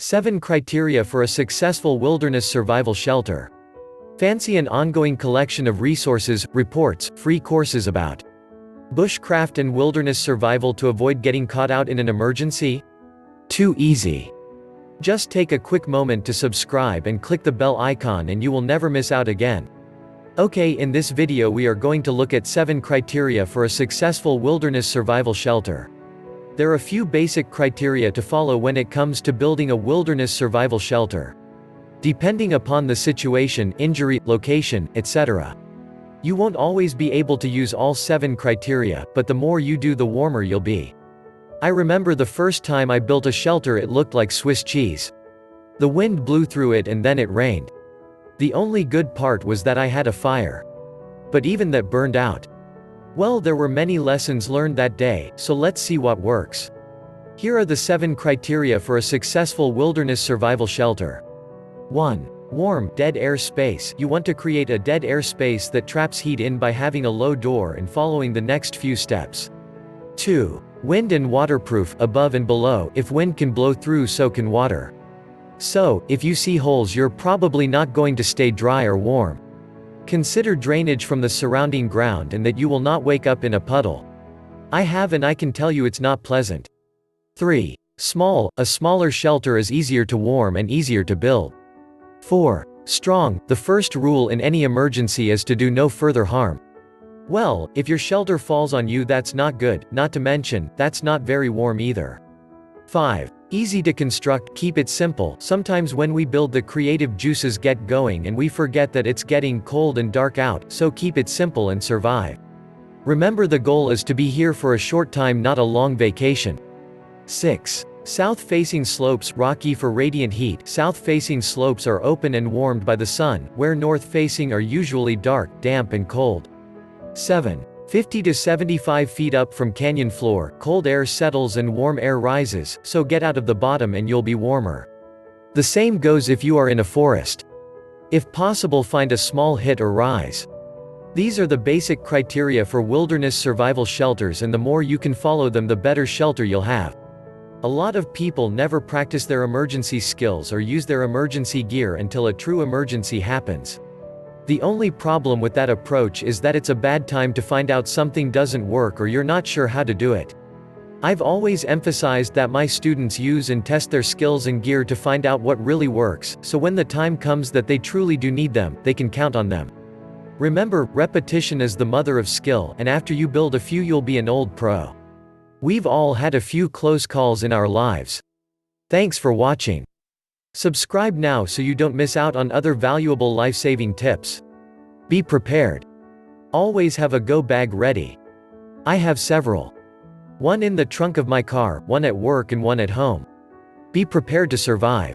7 Criteria for a Successful Wilderness Survival Shelter. Fancy an ongoing collection of resources, reports, free courses about bushcraft and wilderness survival to avoid getting caught out in an emergency? Too easy. Just take a quick moment to subscribe and click the bell icon and you will never miss out again. Okay, in this video we are going to look at 7 criteria for a successful wilderness survival shelter. There are a few basic criteria to follow when it comes to building a wilderness survival shelter. Depending upon the situation, injury, location, etc. You won't always be able to use all 7 criteria, but the more you do the warmer you'll be. I remember the first time I built a shelter it looked like Swiss cheese. The wind blew through it and then it rained. The only good part was that I had a fire. But even that burned out. Well, there were many lessons learned that day, so let's see what works. Here are the 7 criteria for a successful wilderness survival shelter. 1. Warm, dead air space. You want to create a dead air space that traps heat in by having a low door and following the next few steps. 2. Wind and waterproof, above and below. If wind can blow through, so can water. So, if you see holes, you're probably not going to stay dry or warm. Consider drainage from the surrounding ground and that you will not wake up in a puddle. I have and I can tell you it's not pleasant. 3. Small. A smaller shelter is easier to warm and easier to build. 4. Strong. The first rule in any emergency is to do no further harm. Well, if your shelter falls on you, that's not good, not to mention, that's not very warm either. 5. Easy to construct. Keep it simple. Sometimes when we build, the creative juices get going and we forget that it's getting cold and dark out, so keep it simple and survive. Remember, the goal is to be here for a short time, not a long vacation. 6. South-facing slopes. Rocky for radiant heat. South-facing slopes are open and warmed by the sun, where north-facing are usually dark, damp and cold. 7. 50 to 75 feet up from canyon floor, cold air settles and warm air rises, so get out of the bottom and you'll be warmer. The same goes if you are in a forest. If possible, find a small hit or rise. These are the basic criteria for wilderness survival shelters, and the more you can follow them, the better shelter you'll have. A lot of people never practice their emergency skills or use their emergency gear until a true emergency happens. The only problem with that approach is that it's a bad time to find out something doesn't work or you're not sure how to do it. I've always emphasized that my students use and test their skills and gear to find out what really works, so when the time comes that they truly do need them, they can count on them. Remember, repetition is the mother of skill, and after you build a few you'll be an old pro. We've all had a few close calls in our lives. Thanks for watching. Subscribe now so you don't miss out on other valuable life-saving tips. Be prepared. Always have a go bag ready. I have several. One in the trunk of my car, one at work and one at home. Be prepared to survive.